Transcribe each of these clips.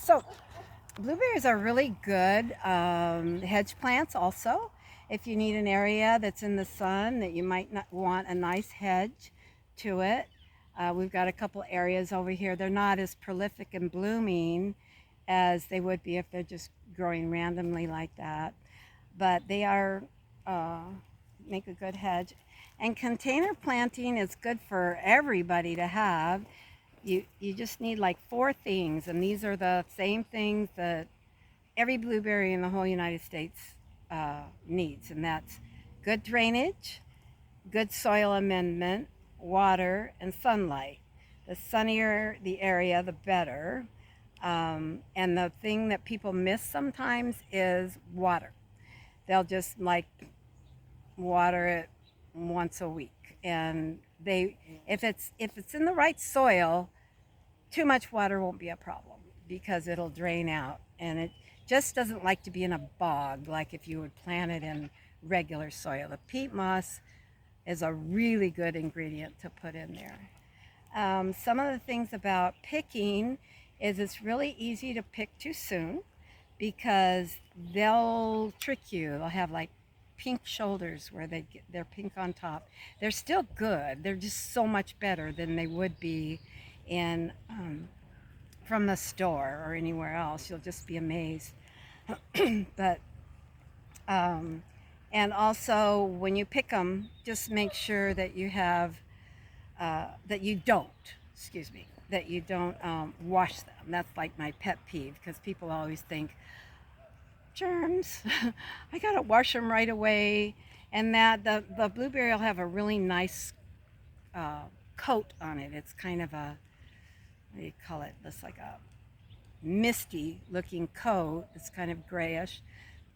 So blueberries are really good hedge plants also. If you need an area that's in the sun that you might not want a nice hedge to it, we've got a couple areas over here. They're not as prolific and blooming as they would be if they're just growing randomly like that. But they are uh, make a good hedge. And container planting is good for everybody to have. You just need like four things, and these are the same things that every blueberry in the whole United States needs, and that's good drainage, good soil amendment, water, and sunlight. The sunnier the area, the better. And the thing that people miss sometimes is water. They'll just like water it once a week, and they if it's in the right soil, too much water won't be a problem because it'll drain out, and it just doesn't like to be in a bog like if you would plant it in regular soil. The peat moss is a really good ingredient to put in there. Some of the things about picking is it's really easy to pick too soon because they'll trick you. They'll have like pink shoulders where they're pink on top. They're still good. They're just so much better than they would be in from the store or anywhere else. You'll just be amazed. But and also when you pick them, just make sure that you have that you don't. Excuse me. That you don't wash them. That's like my pet peeve because people always think germs. I gotta wash them right away, and that the blueberry will have a really nice uh, coat on it. It's kind of a what do you call it? It's like a misty looking coat. It's kind of grayish,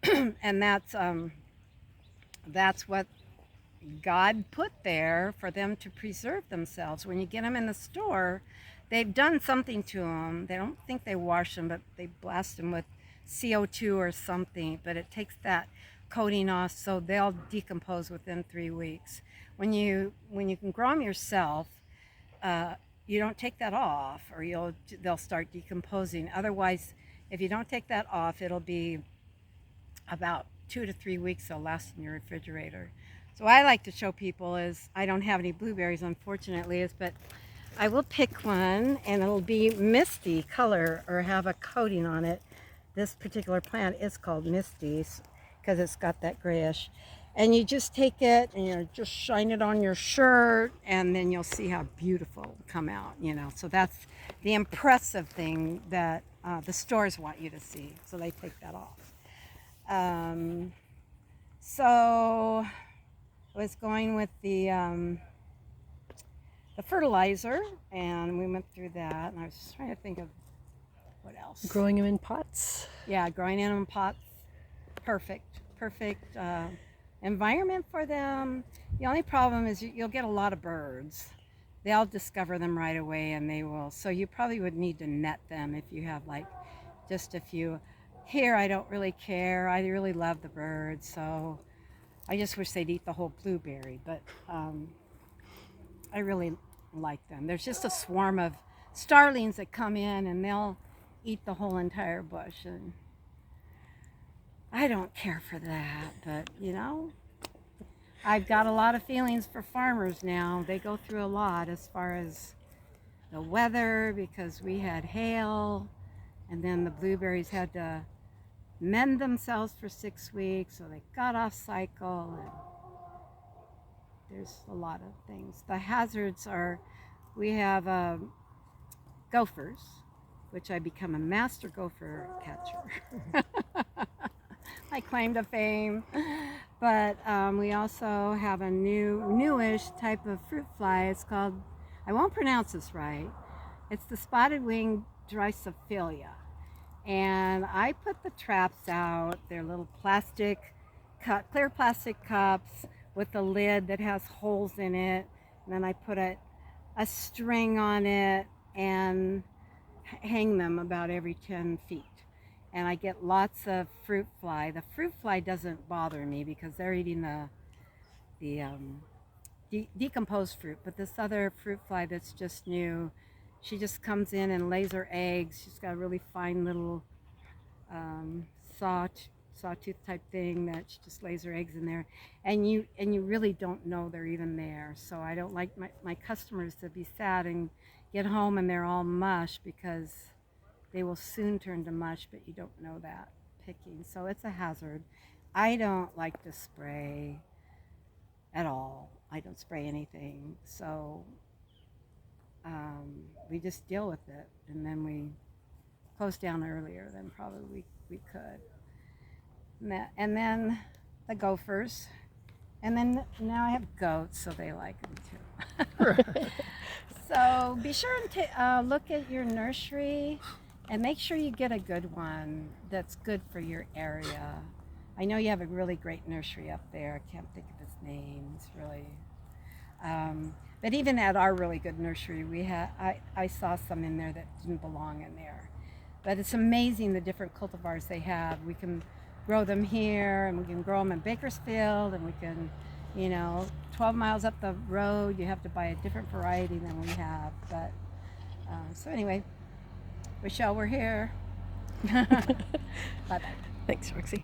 and that's what God put there for them to preserve themselves. When you get them in the store, they've done something to them. They don't think they wash them, but they blast them with CO2 or something. But it takes that coating off, so they'll decompose within 3 weeks. When you can grow them yourself, you don't take that off, or they'll start decomposing. Otherwise, if you don't take that off, it'll be about 2 to 3 weeks they'll last in your refrigerator. So I like to show people is I don't have any blueberries, unfortunately, but I will pick one and it'll be misty color or have a coating on it. This particular plant is called misty because it's got that grayish. And you just take it and you just shine it on your shirt, and then you'll see how beautiful it'll come out. So that's the impressive thing that the stores want you to see. So they take that off. So I was going with the fertilizer, and we went through that, and I was just trying to think of what else. Growing them in pots. Yeah, growing in pots. Perfect environment for them. The only problem is you'll get a lot of birds. They'll discover them right away, and they will. So you probably would need to net them if you have like just a few. Here, I don't really care. I really love the birds, so I just wish they'd eat the whole blueberry. But I really like them. There's just a swarm of starlings that come in, and they'll eat the whole entire bush, and I don't care for that. But I've got a lot of feelings for farmers now. They go through a lot as far as the weather, because we had hail, and then the blueberries had to mend themselves for 6 weeks, so they got off cycle, and there's a lot of things. The hazards are, we have gophers, which I become a master gopher catcher. I claim to fame. But we also have a newish type of fruit fly. It's called, I won't pronounce this right, it's the spotted winged Drosophila. And I put the traps out. They're little clear plastic cups with a lid that has holes in it. And then I put a string on it and hang them about every 10 feet. And I get lots of fruit fly. The fruit fly doesn't bother me because they're eating the decomposed fruit. But this other fruit fly that's just new She just comes in and lays her eggs. She's got a really fine little um, saw sawtooth type thing that she just lays her eggs in there, and you really don't know they're even there. So I don't like my customers to be sad and get home and they're all mush, because they will soon turn to mush, but you don't know that picking. So it's a hazard. I don't like to spray at all. I don't spray anything. So we just deal with it, and then we close down earlier than probably we could. And then the gophers. And then now I have goats, so they like them too. So be sure to look at your nursery and make sure you get a good one that's good for your area. I know you have a really great nursery up there. I can't think of its name. It's really, but even at our really good nursery, I saw some in there that didn't belong in there. But it's amazing the different cultivars they have. We can grow them here, and we can grow them in Bakersfield, and we can, 12 miles up the road, you have to buy a different variety than we have. But so anyway, Rochelle, we're here. Bye bye. Thanks, Roxy.